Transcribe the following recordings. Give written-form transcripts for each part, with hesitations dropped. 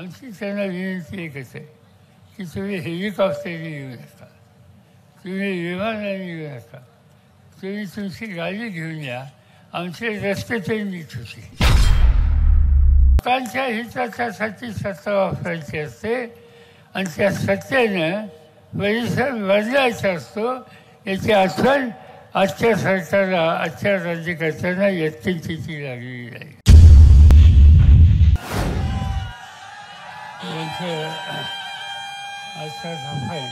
आमची त्यांना विनंती एकच आहे की तुम्ही हेलिकॉप्टरने येऊ नका, तुम्ही विमानाने येऊ नका, तुम्ही तुमची गाडी घेऊन या, आमचे रस्ते तरी नीट होते. लोकांच्या हितासाठी सत्ता वापरायची असते आणि त्या सत्तेनं परिसर बदलायचा असतो. याची आठवण आजच्या सरकारला, आजच्या राज्यकर्त्यांना यत्किंचितही लागलेली नाही. आजचा सफाई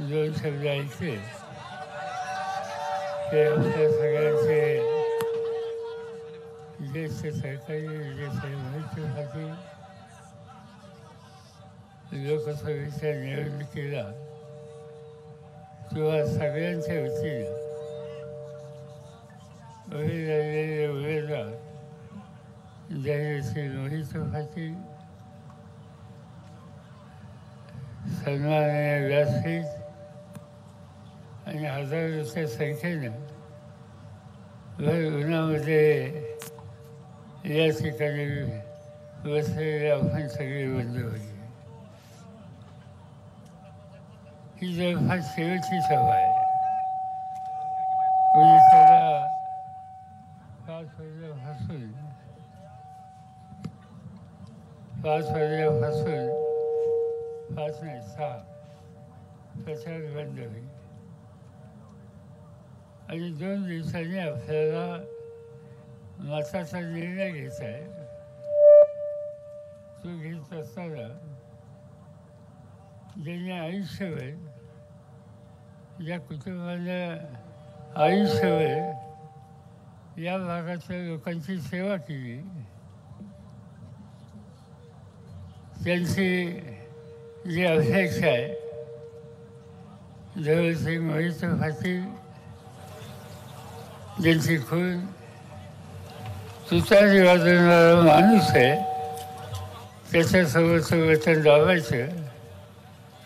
2 शब्द ऐकले ते आपल्या सगळ्यांचे ज्येष्ठ सरकारी भविष्यासाठी लोकसभेच्या निवडणुकीला किंवा सगळ्यांच्या वतीनं उभे राहिलेले उमेदवार जाहीरश्री मोहित पाटील, सन्माननीय व्यासपीठ आणि हजारोच्या संख्येनं भर उन्हामध्ये या ठिकाणी बसलेले आपण सगळे बंधू होते. ही जवळपास शेवटची सभा आहे. त्याला 5 वाजल्यापासून 5 नाही 6 प्रचार बंद होईल आणि 2 दिवसांनी आपल्याला मताचा निर्णय घ्यायचा आहे. तो घेत असताना ज्यांनी आयुष्यभर, ज्या कुटुंबानं आयुष्यभर या भागातल्या लोकांची सेवा केली, त्यांची जी अपेक्षा आहे, जवळचे मोहित पाटील ज्यांची खून तुतारी वाजवणारा माणूस आहे, त्याच्यासोबत वतन लावायचं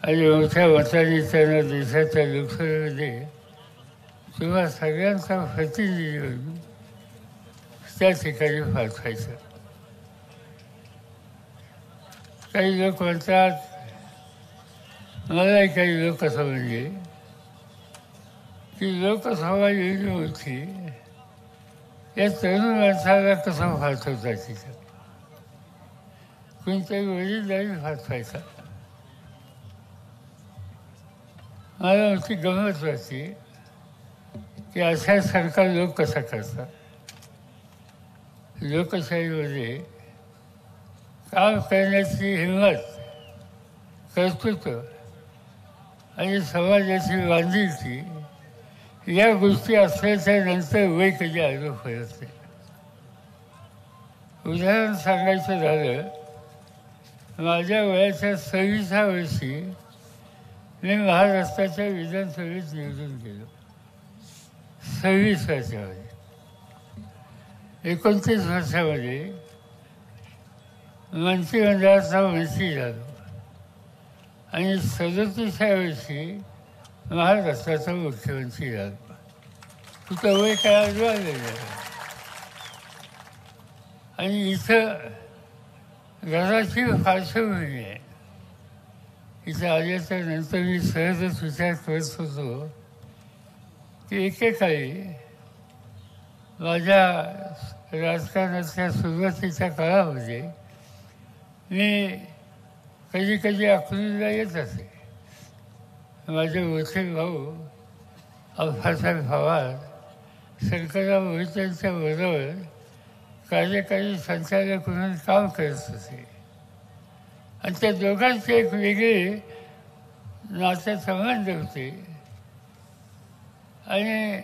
आणि मोठ्या मताने त्यांना देशाच्या लोकसभेमध्ये किंवा सगळ्यांचा प्रतिनिधी होऊन त्या ठिकाणी पाठवायचं. काही लोक म्हणतात, मलाही काही लोक समजले की लोकसभा एवढी मोठी, या तरुण माणसाला कसं पाठवता तिथं, कोणत्याही वडीलधारी पाठवायचा. मला मोठी गंमत वाटते की अशा सरकार लोक कसा करतात. लोकशाहीमध्ये काम करण्याची हिंमत, कर्तृत्व आणि समाजाची बांधिलकी या गोष्टी असल्याच्या नंतर वय कधी आलो पडत नाही. उदाहरण सांगायचं झालं, माझ्या वयाच्या 26व्या वर्षी मी महाराष्ट्राच्या विधानसभेत निवडून गेलो. 26 वर्षामध्ये 29 वर्षामध्ये मंत्रिमंडळाचा मंत्री झालो आणि 37व्या वर्षी महाराष्ट्राचा मुख्यमंत्री झालो. तुझं वय काय आलेलं आहे. आणि इथं घराची पार्श्वभूमी आहे. इथं आल्याच्या नंतर मी सहजच विचार करत होतो की एकेकाळी माझ्या राजकारणाच्या सुरुवातीच्या काळामध्ये मी कधी कधी अकलूजला येत असे. माझे मोठे भाऊ अप्पासाहेब पवार शंकरराव मोहितेंच्या बरोबर कार्यकारी संचालक म्हणून काम करत होते आणि त्या दोघांचे एक वेगळे नातेसंबंध होते आणि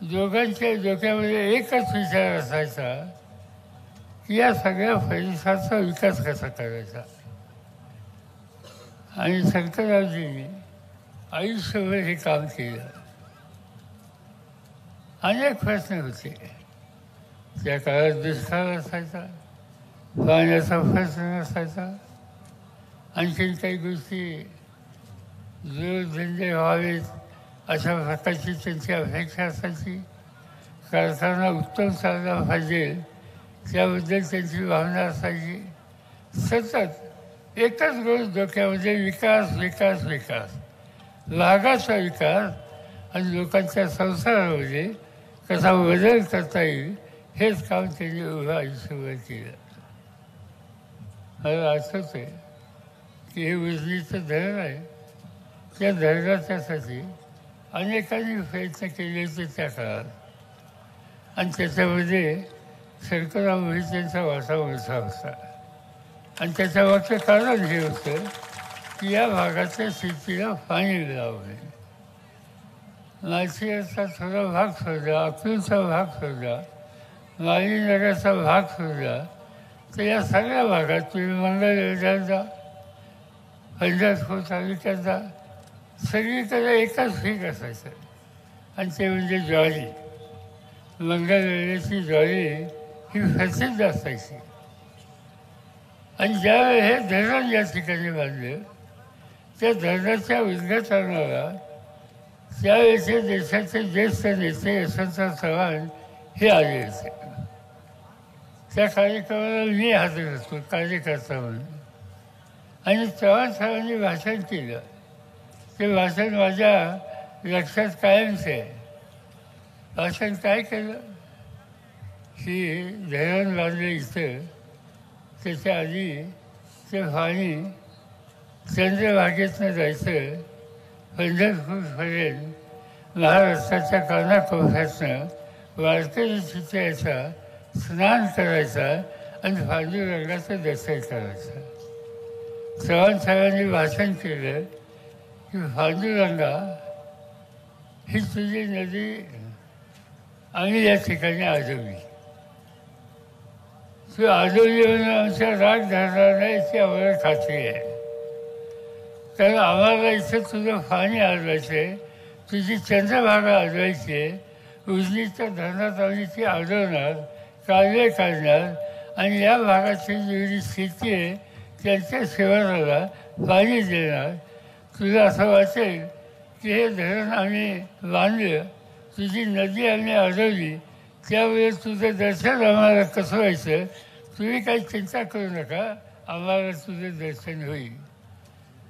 दोघांच्या डोक्यामध्ये एकच विचार असायचा की या सगळ्या परिसराचा विकास कसा करायचा. आणि शंकररावजींनी आयुष्यभर हे काम केलं. अनेक प्रश्न होते. त्या काळात दुष्काळ असायचा, पाण्याचा प्रश्न नसायचा, आणखीन काही गोष्टी जोडधंदे व्हावेत अशा प्रकारची त्यांची अपेक्षा असायची. कारखाना उत्तम चालला पाहिजे त्याबद्दल त्यांची भावना असायची. सतत एकच गोष्ट डोक्यामध्ये विकास विकास विकास, भागाचा विकास आणि लोकांच्या संसारामध्ये कसा बदल करता येईल हेच काम त्यांनी उभं आयुष्यभर केलं. मला आठवत आहे की हे उजनीचं धरण आहे, त्या धरणाच्यासाठी अनेकांनी प्रयत्न केले होते त्या काळात. आणि त्याच्यामध्ये शंकरराव मोहितेंचा वाटा मोठा होता. आणि त्याच्या मागचं कारण हे होतं की या भागाच्या शेतीला पाणी मिळावं नाही. माळशिरसचा थोडा भाग सोडला, अकलूजचा भाग सोडला, माळीनगरचा भाग सोडला तर या सगळ्या भागात तुम्ही मंगळवेढ्यात जा, पंढरपूर तालुक्यात जा, सगळीकडे एकच पीक असायचं आणि ते म्हणजे ज्वारी. मंगळवेढ्याची ज्वारी ही प्रसिद्ध असायची. आणि ज्यावेळी हे धरण या ठिकाणी बांधलं, त्या धरणाच्या उद्घाटनाला त्यावेळेचे देशाचे ज्येष्ठ नेते यशवंतराव चव्हाण हे आले होते. त्या कार्यक्रमाला मी हजर होतो कार्यकर्ता म्हणून. आणि चव्हाण साहेबांनी भाषण केलं. ते भाषण माझ्या लक्षात कायमचं आहे. भाषण काय केलं की धरण बांधलं इथं, त्याच्या आधी ते पाणी चंद्रभागेतनं जायचं पंढरपूरपर्यंत, महाराष्ट्राच्या कानाकोपऱ्यातनं वारकरी तिथे यायचा, स्नान करायचा आणि पांडुरंगाचं दर्शन करायचं. चव्हाण साहेबांनी भाषण केलं की पांडुरंगा ही तुझी नदी आम्ही या ठिकाणी आजवली, तू आजवली म्हणून आमच्या राग धरणार नाही याची आम्हाला खात्री आहे. कारण आम्हाला इथं तुझं पाणी आजवायचं आहे, तुझी चंद्रभागा आजवायची आहे. उजनीच्या धरणात आम्ही ती आजवणार, कालवे काढणार आणि या भागाची जेवढी शेती आहे त्यांच्या शिवाराला पाणी देणार. तुला असं वाटेल की हे धरण आम्ही बांधलं, तुझी नदी आम्ही आजवली, त्यावेळेस तुझं दर्शन आम्हाला कसं व्हायचं, तुम्ही काही चिंता करू नका, आम्हाला तुझं दर्शन होईल.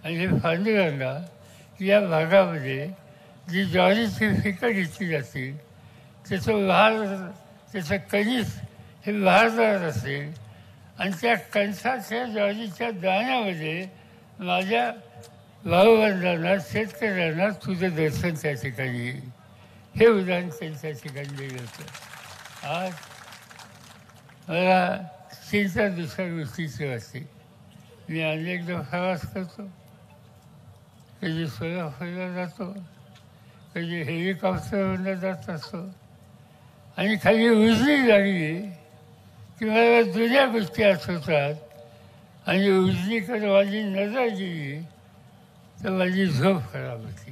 आणि हे पांडुरंगा या भागामध्ये जी ज्वारीची पिकं घेतली जातील, त्याचं कणीस हे भारदार असेल आणि त्या कणसाच्या ज्वारीच्या दाण्यामध्ये माझ्या भाऊबंधांना, शेतकऱ्यांना तुझं दर्शन त्या ठिकाणी येईल. हे उदाहरण त्यांच्या ठिकाणी दिलं होतं. आज मला चिंता दुसऱ्या गोष्टीची वाटते. मी अनेकदा प्रवास करतो, कधी सोलापूरला जातो, कधी हेलिकॉप्टरवरनं जात असतो. आणि खाली उजनी लागली की मला जुन्या गोष्टी आठवतात. आणि उजनीकडे माझी नजर गेली तर माझी झोप खराब होती.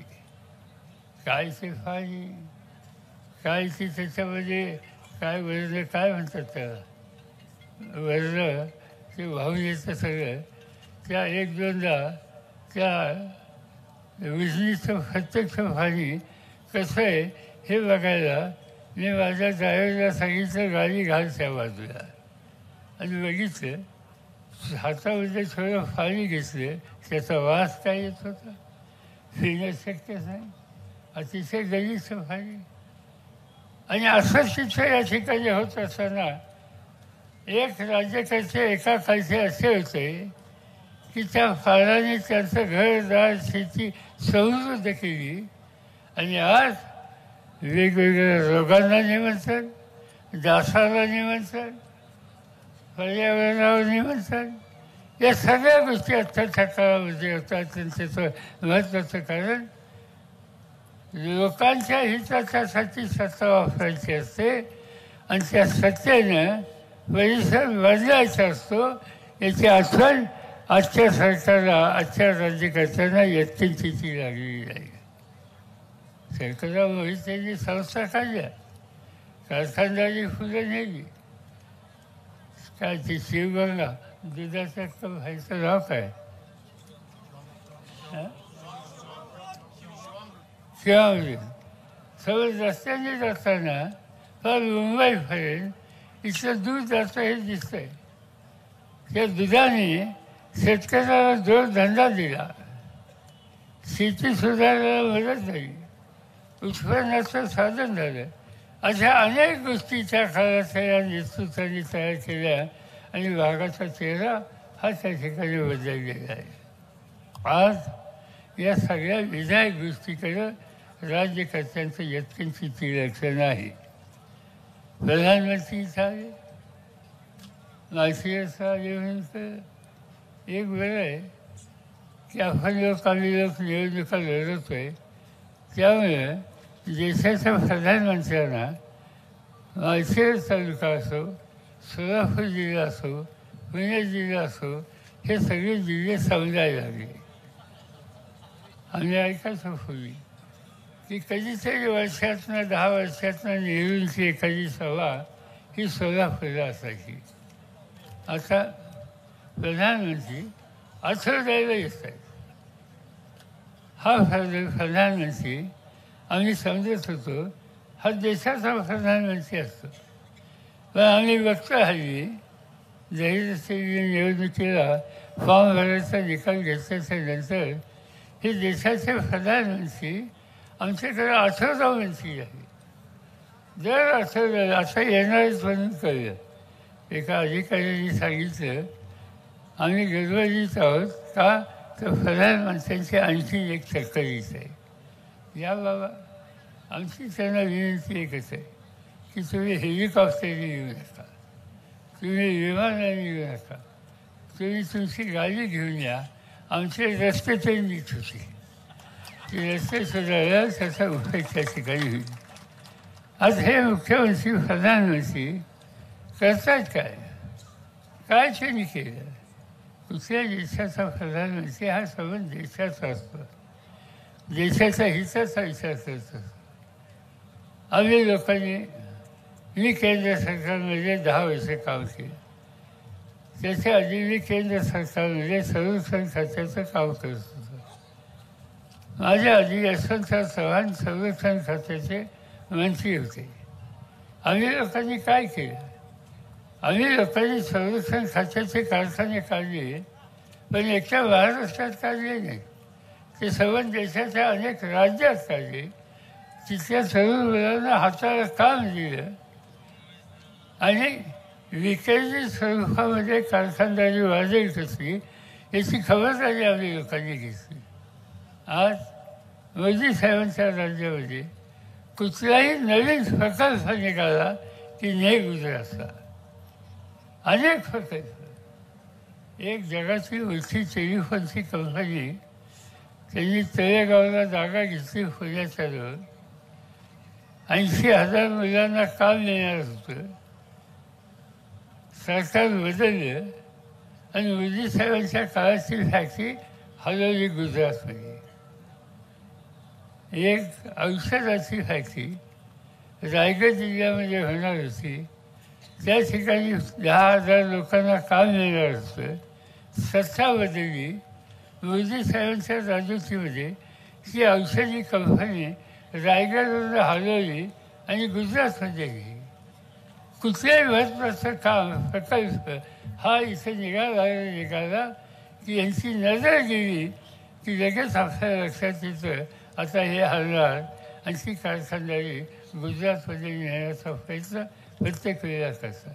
काय ते पाणी, काय ते त्याच्यामध्ये काय वर्ण, काय म्हणतात त्याला, वर्ण ते वाहून येतं सगळं. त्या एक दोनदा त्या उजनीचं प्रत्यक्ष पाणी कसं आहे हे बघायला मी माझ्या ड्रायव्हरला सांगितलं गाडी घाल त्या बाजूला. आणि बघितलं, हातामध्ये थोडं पाणी घेतलं, त्याचा वास काय येत होता, पिणं शक्यच नाही, अतिशय गलिच्छ पाणी. आणि असं तिथे या ठिकाणी होत असताना एक राज्यकर्ते एका काळचे असे होते की त्या पाण्याने त्यांचं घरदार शेती समृद्ध केली. आणि आज वेगवेगळ्या रोगांना निमंत्रण, डासाला निमंत्रण, पर्यावरणावर निमंत्रण, या सगळ्या गोष्टी आत्ताच्या काळामध्ये होतात. त्यांचं महत्त्वाचं कारण लोकांच्या हिताच्यासाठी सत्ता वापरायची असते आणि त्या सत्तेनं परिसर बदलायचा असतो. याची आठवण आजच्या सरकारला, आजच्या राज्यकर्त्यांना यत्किंचित लागलेली आहे. शंकरराव मोहितेंनी संस्था काढल्या, कारखानदारी फुलं नेली. काय ती शिवगंगा, दुधाचं कप व्हायचं नाव काय, शिवामृत. सगळं रस्त्याने जाताना फार मुंबईपर्यंत इथलं दूध जातं हे दिसतंय. त्या दुधाने शेतकऱ्याला जोडधंदा दिला, शेती सुधारायला मदत झाली, उत्पन्नाचं साधन झालं. अशा अनेक गोष्टी त्या काळात या नेतृत्वाने तयार केल्या आणि भागाचा चेहरा हा त्या ठिकाणी बदललेला आहे. आज या सगळ्या विधायक गोष्टीकडं राज्यकर्त्यांचं यत्किंचित लक्ष नाही. प्रधानमंत्री झाले, माहिती असं एक वेळ आहे की आपण आम्ही लोक निवडणुका लढवतोय, त्यामुळे देशाच्या प्रधानमंत्र्यांना माळशिरस तालुका असो, सोलापूर जिल्हा असो, पुणे जिल्हा असो, हे सगळे जिल्हे समजायला लागले. आम्ही ऐकायचो पूर्वी की कधीतरी वर्षातनं 10 वर्षातनं नेहरूंची एखादी सभा ही सोलापूरला असायची. आता प्रधानमंत्री आठवड्याला येत आहेत. हा प्रधानमंत्री आम्ही समजत होतो हा देशाचा प्रधानमंत्री असतो, पण आम्ही बघतो हल्ली जाहीर निवडणुकीला फॉर्म भरायचा निकाल घेतल्याच्या नंतर हे देशाचे प्रधानमंत्री आमच्याकडे आठवडा मंत्री आहे. दर आठवड्याला असं येणारच म्हणून कळलं. एका अधिकाऱ्यांनी सांगितलं आम्ही गडबडीत आहोत का, तर प्रधानमंत्र्यांची आणखी एक तक्रारीच आहे. या बाबा, आमची त्यांना विनंती एकच आहे की तुम्ही हेलिकॉप्टरने येऊ नका, तुम्ही विमानाने येऊ नका, तुम्ही तुमची गाडी घेऊन या. आमचे रस्ते तरी नीट होते, ते रस्ते सुधारला त्याचा उपयोग त्या ठिकाणी होईल. आज हे मुख्यमंत्री प्रधानमंत्री करतात काय, काय त्यांनी केलं? कुठल्या देशाचा प्रधानमंत्री हा संबंध देशाचा असतो, देशाच्या हिताचा विचार करतो. आम्ही लोकांनी, मी केंद्र सरकारमध्ये 10 वर्ष काम केलं, त्याच्या आधी मी केंद्र सरकारमध्ये संरक्षण खात्याचं काम करत होतो. माझ्या आधी यशवंतराव चव्हाण संरक्षण खात्याचे मंत्री होते. आम्ही लोकांनी काय केलं? आम्ही लोकांनी संरक्षण खात्याचे कारखाने काढले, पण एकट्या महाराष्ट्रात काढले नाही, ते संबंध देशाच्या अनेक राज्यात काढले. तिथल्या तरुण मुलांना हाताला काम दिलं आणि विकेंद्रित स्वरूपामध्ये कारखानदारी वाढेल कशी याची खबरदारी आम्ही लोकांनी घेतली. आज मोदी साहेबांच्या राज्यामध्ये कुठलाही नवीन प्रकल्प निघाला की नाही गुजरातला अनेक प्रकल्प. एक जगाची मोठी टेलिफोनची कंपनी, त्यांनी तळेगावला जागा घेतली पुण्याच्या जवळ. 80,000 मुलांना काम मिळणार होतं. सरकार बदललं आणि मोदी साहेबांच्या काळाची फॅक्टरी हलवली गुजरातमध्ये. एक औषधाची फॅक्टरी रायगड जिल्ह्यामध्ये होणार होती, त्या ठिकाणी 10,000 लोकांना काम मिळणार होतं. सत्ता बदलली. मोदी साहेबांच्या राजवटीमध्ये ही औषधी कंपनी रायगडवरून हलवली आणि गुजरातमध्ये गेली. कुठल्याही महत्त्वाचं काम प्रकल्प हा इथे निघाला की यांची नजर गेली की लगेच आपल्या लक्षात येतं आता हे हलणार आणि ती कारखानदारी गुजरातमध्ये नेण्याचा प्रयत्न प्रत्येक वेळेला करतात.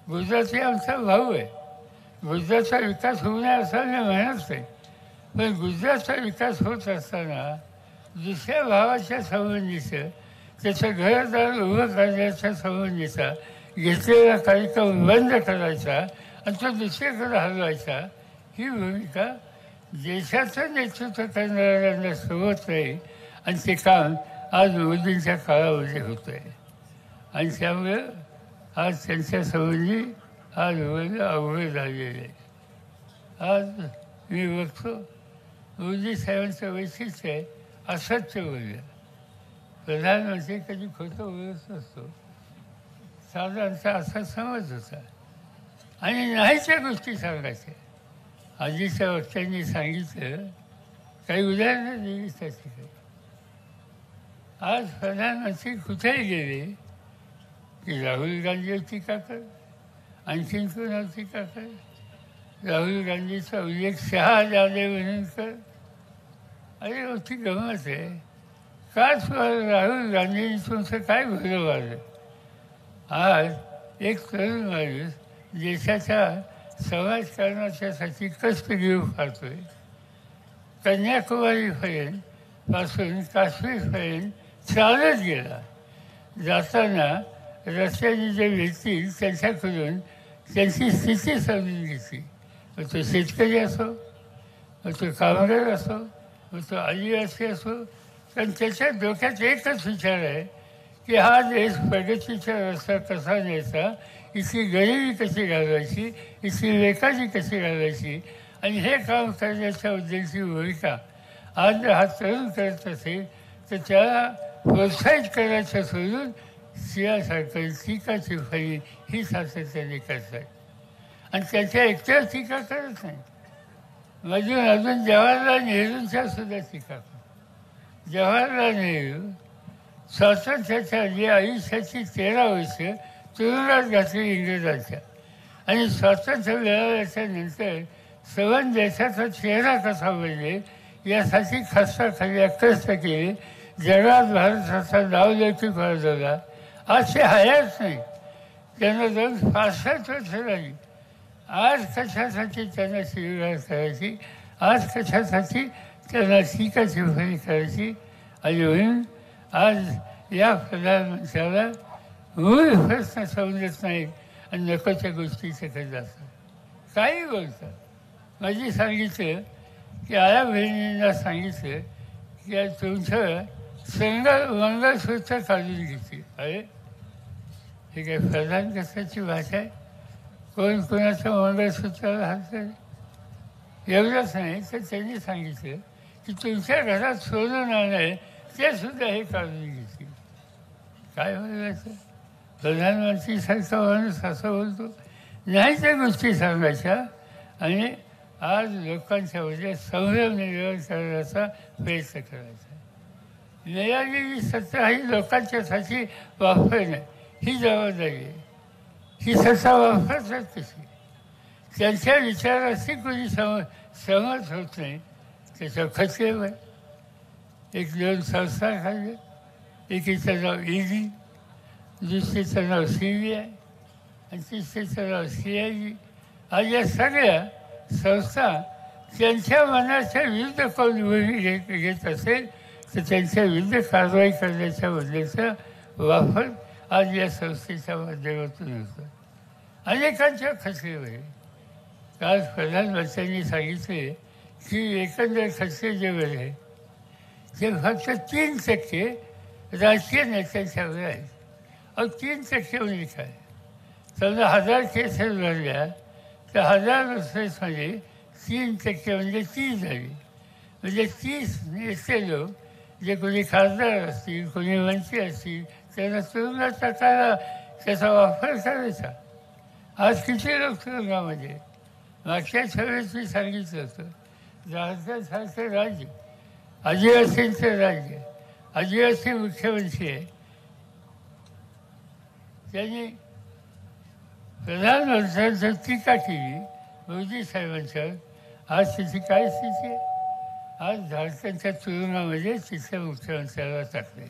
गुजरात हे आमचा भाऊ आहे. गुजरातचा विकास होऊ नये असं मी म्हणत नाही, पण गुजरातचा विकास होत असताना दुसऱ्या भावाच्या संबंधीचं, त्याचं घरदार उभं करण्याच्या संबंधीचा घेतलेला कार्यक्रम बंद करायचा आणि तो दुसरीकडे हलवायचा, ही भूमिका देशाचं नेतृत्व करणाऱ्यांना सोबत राहील. आणि ते काम आज मोदींच्या काळामध्ये होतं आहे आणि त्यामुळे आज त्यांच्या संबंधी आज बोलणं अवघड झालेलं आहे. आज मी बघतो मोदी साहेबांचं वैशिष्ट्य आहे असत्य बोलणं. प्रधानमंत्री कधी खोटं बोलत नसतो, साधारणतः असा समज होता आणि नाहीच्या गोष्टी सांगायच्या. आधीच्या वक्त्यांनी सांगितलं, काही उदाहरणं दिली त्याची. आज प्रधानमंत्री कुठेही गेले की राहुल गांधीवर टीका कर, आणखीन कोणावर टीका कर, राहुल गांधीचा उल्लेख शहा जादे म्हणून कर. अरे होती गमत आहे. काच राहुल गांधींनी तुमचं काय भलं वाढलं. आज एक तरुण माणूस देशाच्या समाजकारणाच्यासाठी कष्ट घेऊ पाहतोय. कन्याकुमारीपर्यंत पासून काश्मीरपर्यंत चालत गेला. जाताना रस्त्याने जे भेटतील त्यांच्याकडून त्यांची स्थिती समजून घेतली. मग तो शेतकरी असो, मग तो कामगार असो, मग तो आदिवासी असो, पण त्याच्या डोक्यात एकच विचार आहे की हा देश प्रगतीचा रस्ता कसा न्यायचा, इथली गरिबी कशी घालवायची, इथली बेकारी कशी घालवायची, आणि हे काम करण्याच्या उद्देशाची भूमिका आज हा तरुण करत असेल तर त्याला प्रोत्साहित करायचं सोडून सिंहासारखं टीकाची फळी ही सातत्याने करतात. आणि त्याच्या एकट्या टीका करत नाही. अजून जवाहरलाल नेहरूंच्या सुद्धा टीका करतो. जवाहरलाल नेहरू स्वातंत्र्याच्या आधी आयुष्याची 13 वर्ष तुरुंगात घातली इंग्रजांच्या, आणि स्वातंत्र्य मिळाल्याच्या नंतर सवन देशाचा चेहरा कसा बदलेल यासाठी खस्ताखाली कष्ट केले. जगात भारताचा नावलौकिक वाढवला. आज ते हयाच नाही. त्यांना जाऊन 65 वर्ष झाली. आज कशासाठी त्यांना शिवीगाळ करायची, आज कशासाठी त्यांना टीकाची फळी करायची. आणि म्हणून आज या प्रधानमंत्र्याला मूळ प्रश्न समजत नाहीत आणि नकोच्या गोष्टी करत असतात. काही बोलतात. माझी सांगितलं की आया बहिणींना सांगितलं की तुमचं मंगळसूत्र काढून घेतली. अरे हे काय प्रधान कशाची भाषा आहे. कोण कोणाचं मंगळसूत्राला हात एवढंच नाही तर त्यांनी सांगितलं की तुमच्या घरात सोनं नाणं आहे ते सुद्धा हे काढून घेतली. काय बोलायचं. प्रधानमंत्रीसारखा माणूस असं बोलतो. नाही त्या गोष्टी सांगायच्या आणि आज लोकांच्या मध्ये संभ्रम निर्माण करण्याचा प्रयत्न करायचा. मिळालेली सत्ता ही लोकांच्यासाठी वापरणं ही जबाबदारी आहे. ही सत्ता वापरतात कशी. त्यांच्या विचाराशी कोणी सहमत होत नाही त्याच्या खचलेलं आहे. 1-2 संस्था खाल्ल्या. एकीचं नाव ईडी, दुसरीचं नाव CBI आणि तिसरीचं नाव CID. आज या सगळ्या संस्था त्यांच्या मनाच्या विरुद्ध कोण भूमी घेत असेल तर त्यांच्या विरुद्ध कारवाई करण्याच्या बदलेचा वापर आज या संस्थेच्या माध्यमातून होतो. अनेकांच्या खचलेवर. काल प्रधानमंत्र्यांनी सांगितले की एकंदर खचले जे आहे ते फक्त 3% राजकीय नेत्यांच्यावर आहेत. अहो 3% म्हणजे काय. समजा 1000 केसेस भरल्या तर 1000 केसेसमध्ये 3% म्हणजे 30 झाली. म्हणजे 30 नेते लोक जे कोणी खासदार असतील, कोणी मंत्री असतील त्यांना तुरुंगात टाकायला त्याचा वापर करायचा. आज किती लोक तुरुंगामध्ये. मागच्या 26 मी सांगितलं होतं झारखंडसारखं राज्य आदिवासींचं राज्य, आदिवासी मुख्यमंत्री आहे. त्यांनी प्रधानमंत्र्यांची टीका केली मोदी साहेबांच्यावर. आज तिची काय स्थिती आहे. आज झारखंडच्या तुरुंगामध्ये तिथल्या मुख्यमंत्र्याला टाकले.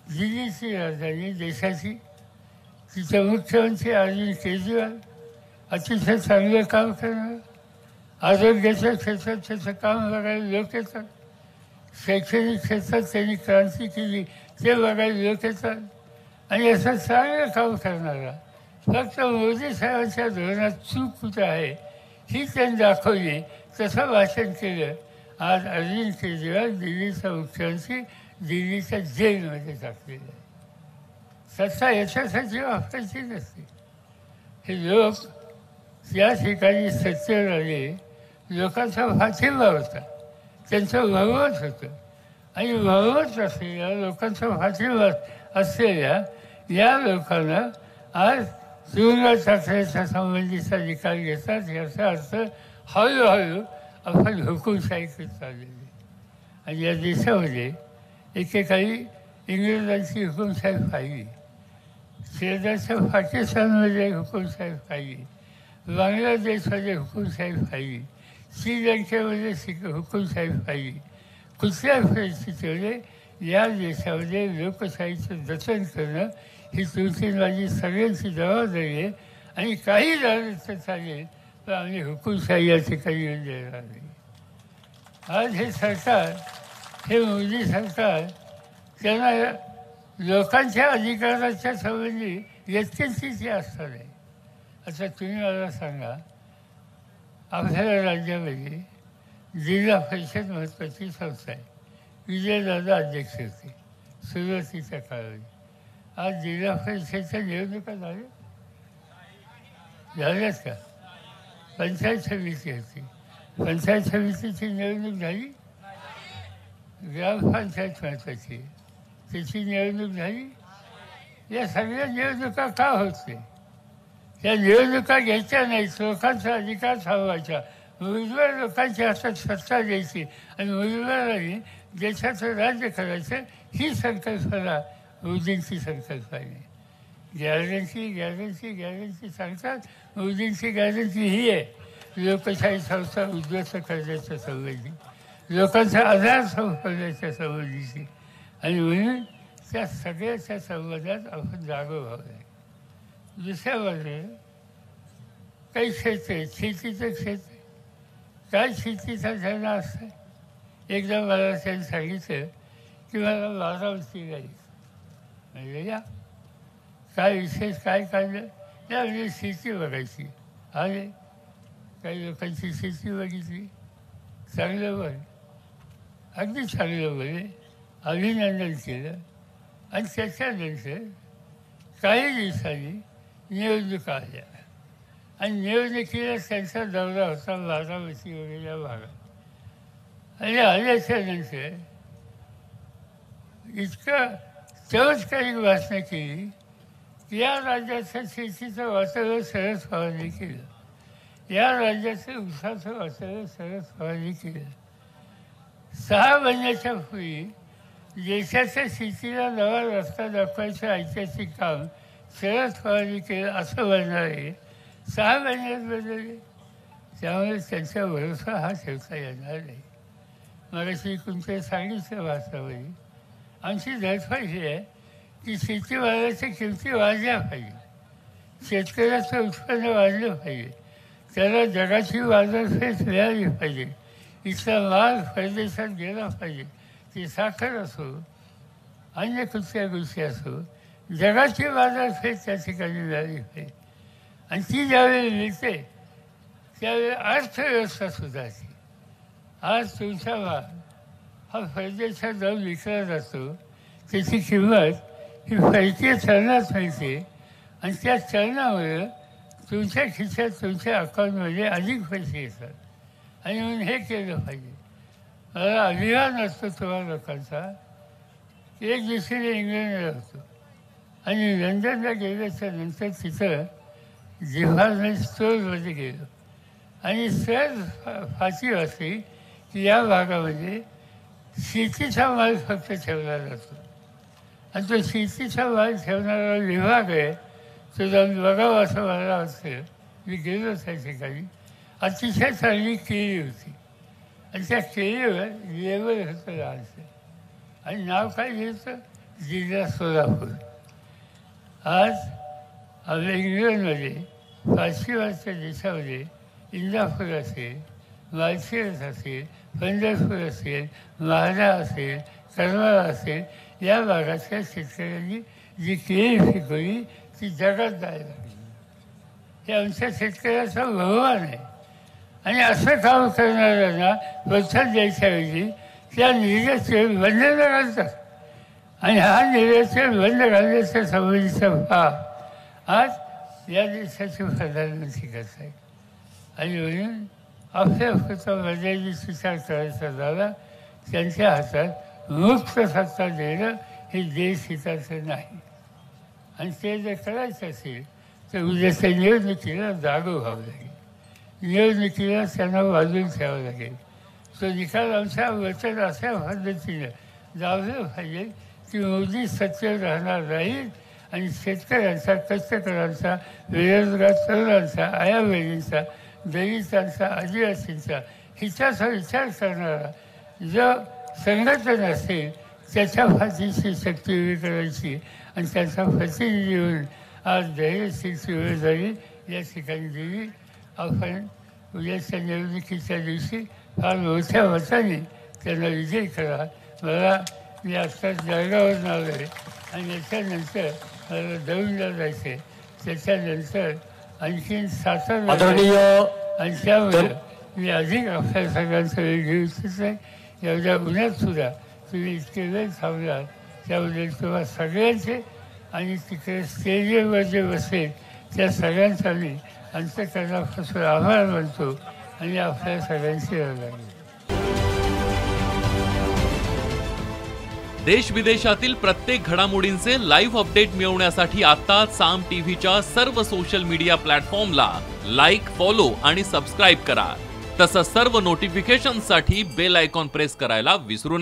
दिल्लीची राजधानी देशाची, तिचा मुख्यमंत्री अरविंद केजरीवाल अतिशय चांगलं काम करणार. आरोग्याच्या क्षेत्रात त्याचं काम बघायला लोक येतात. शैक्षणिक क्षेत्रात त्यांनी क्रांती केली ते बघायला लोक येतात. आणि असं चांगलं काम करणारा फक्त मोदी साहेबांच्या धोरणात चूक कुठं आहे ही त्यांनी दाखवली. तसं भाषण केलं. आज अरविंद केजरीवाल दिल्लीचा मुख्यमंत्री दिल्लीच्या जेलमध्ये टाकलेला आहे. सत्ता याच्यासाठी वापरायची नसते. हे लोक या ठिकाणी सत्तेवर आले. लोकांचा पाठिंबा होता, त्यांचं बहुमत होतं. आणि बहुमत असलेल्या लोकांचा पाठिंबा असलेल्या या लोकांना आज तुरुंगात टाकण्याच्या संबंधीचा निकाल घेतात. याचा अर्थ हळूहळू आपण हुकुमशाही करत चाललेली. आणि या देशामध्ये एकेकाळी इंग्रजांची हुकुमशाही पाहिली. शेजारच्या पाकिस्तानमध्ये हुकुमशाही पाहिली. बांगलादेशमध्ये हुकुमशाही पाहिजे, श्रीलंकेमध्ये हुकुमशाही पाहिजे. कुठल्याही परिस्थितीमध्ये या देशामध्ये लोकशाहीचं जतन करणं ही तुमची माझी सगळ्यांची जबाबदारी आहे. आणि काही झालं तर चालेल, पण आम्ही हुकुमशाही या ठिकाणी येऊन देणार नाही. आज हे सरकार, हे मोदी सरकार, त्यांना लोकांच्या अधिकाराच्या संबंधी व्यक्तींची आस्था नाही. आता तुम्ही मला सांगा, आपल्या राज्यामध्ये जिल्हा परिषद महत्त्वाची संस्था आहे. विजयदादा अध्यक्ष होते सुरुवातीच्या काळामध्ये. आज जिल्हा परिषदच्या निवडणुका झाल्यात का? पंचायत समिती होती, पंचायत समितीची निवडणूक झाली. ग्रामपंचायत महत्त्वाची, त्याची निवडणूक झाली. या सगळ्या निवडणुका का होत नाही? त्या निवडणुका घ्यायच्या नाहीत, लोकांचा अधिकार थांबवायचा, मुलीवर लोकांच्या हातात सत्ता द्यायची आणि मुलीवरांनी देशाचं राज्य करायचं, ही संकल्पना मोदींची संकल्पना आहे. गॅरंटी गॅरंटी गॅरंटी सांगतात. मोदींची गॅरंटी ही आहे, लोकशाही संस्था उद्ध्वस्त करण्याच्या संबंधी, लोकांचा आधार संपवण्याच्या संबंधीची. आणि म्हणून त्या सगळ्याच्या संबंधात आपण जागो व्हावं आहे. दुसऱ्या बाजूने काही क्षेत्र आहेत, शेतीचं क्षेत्र. काय शेतीचा धरणा असतं? एकदा मला त्यांनी सांगितलं की मला बारामती जायचं. म्हणजे या काय विशेष काय काढलं? या म्हणजे शेती बघायची. अरे काही लोकांची शेती बघितली, चांगलं बघ, अगदी चांगलं बघे, अभिनंदन केलं. आणि त्याच्यानंतर काही दिवसांनी निवडणुका आल्या आणि निवडणुकीला त्यांचा दौरा होता बारामती वगैरे या भागात. आणि आल्याच्यानंतर इतकं चमत्कारिक भाषणं केली की या राज्याचं शेतीचं वातावरण शरद पवारांनी केलं, या राज्याचं ऊसाचं वातावरण शरद पवारांनी केलं. 6 महिन्याच्या पूर्वी देशाच्या शेतीला नवा रस्ता दाखवायचं ऐतिहासिक काम शरद पवारांनी केलं असं म्हणणार आहे. 6 महिन्यात बदलले. त्यामुळे त्यांचा भरोसा हा ठेवता येणार नाही. मगाशी कोणत्या सांगितलं भाषणामध्ये, आमची धडपड ही आहे की शेतीमालाच्या किमती वाढल्या पाहिजे, शेतकऱ्याचं उत्पन्न वाढलं पाहिजे, त्याला जगाची बाजारपेठ मिळाली पाहिजे, इथला माल परदेशात गेला पाहिजे. ती साखर असो, अन्य कुठल्या गोष्टी असो, जगाची बाजारपेठ त्या ठिकाणी मिळाली पाहिजे. आणि ती ज्यावेळी मिळते त्यावेळी अर्थव्यवस्था सुधारते. आज तुमचा माल हा परदेशात जाऊन विकला जातो, त्याची किंमत ही परकीय चलनात मिळते आणि त्या चलनामुळे तुमच्या खिशात, तुमच्या अकाउंटमध्ये अधिक पैसे येतात. आणि म्हणून हे केलं पाहिजे. मला अभिमान असतो तुम्हा लोकांचा. एक दिवशी मी इंग्लंडला होतो आणि लंडनला गेल्याच्या नंतर तिथं डिपार्टमेंट स्टोअरमध्ये गेलो आणि सहज फाशी वाचली की या भागामध्ये शेतीचा माल फक्त ठेवला जातो. आणि तो शेतीचा माल ठेवणारा विभाग आहे, तो जाऊन बघावा असं मला वाटतं. मी गेलो त्या ठिकाणी. अतिशय चांगली केळी होती आणि त्या केळीवर लेबल होतं लहानसं आणि नाव काय घ्यायचं, जिल्हा सोलापूर. आज आपल्या इंग्लंडमध्ये पाश्चिमात्य देशामध्ये इंदापूर असेल, माळशिरस असेल, पंढरपूर असेल, म्हाडा असेल, करमाळा असेल, या भागातल्या शेतकऱ्यांनी जी केळी पिकवली ती जगात जायला लागली. हे आमच्या शेतकऱ्याचा बहुमान आहे. आणि असं काम करणाऱ्यांना प्रोत्साहन द्यायच्याऐवजी त्या निर्यात बंद घालतात. आणि हा निर्यात बंद घालण्याच्या संबंधीचा भाग आज या देशाचे प्रधानमंत्री करत आहेत. आणि म्हणून आपल्या पुरता मर्यादित विचार करायचा झाला, त्यांच्या हातात मुक्त सत्ता देणं हे देशहिताचं नाही. आणि ते जर करायचं असेल तर उद्याच्या निवडणुकीला जागो व्हावं लागेल, निवडणुकीला त्यांना बाजून ठेवावं लागेल. तो निकाल आमच्या वचन अशा पद्धतीनं लावलं पाहिजे की मोदी सत्तेवर राहणार राहील आणि शेतकऱ्यांचा, कष्टकऱ्यांचा, बेरोजगार तरुणांचा, आया बहिणींचा, दलितांचा, आदिवासींचा हिच्याचा विचार करणारा जो संघटन असेल त्याच्या फाशीची शक्ती उभी करायची आणि त्याचा प्रतिनिधी होऊन आज धैर्यशीलची वेळ झाली या ठिकाणी दिली. आपण उद्याच्या निवडणुकीच्या दिवशी फार मोठ्या मताने त्यांना विजय करा. मी आत्ता जळगावरून आलो आहे आणि याच्यानंतर मला दौंडला जायचं आहे, त्याच्यानंतर आणखीन सातारा आणि त्यामुळे मी अधिक आपल्या सगळ्यांचा वेळ घेऊ इच्छित नाही. एवढ्या उन्हात सुद्धा तुम्ही इतके वेळ थांबलात त्याबद्दल तुम्हाला सगळ्यांचे आणि तिकडे स्टेडियमवर जे बसेल त्या सगळ्यांचा मी अंतःकरणापासून आभार मानतो आणि आपल्या सगळ्यांची लागली. देश विदेशातील प्रत्येक घडामोडींचे लाईव्ह अपडेट मिळवण्यासाठी आता साम टीव्हीच्या सर्व सोशल मीडिया प्लॅटफॉर्मला लाईक, फॉलो आणि सबस्क्राईब करा. तसंच सर्व नोटिफिकेशनसाठी बेल आयकॉन प्रेस करायला विसरू नका.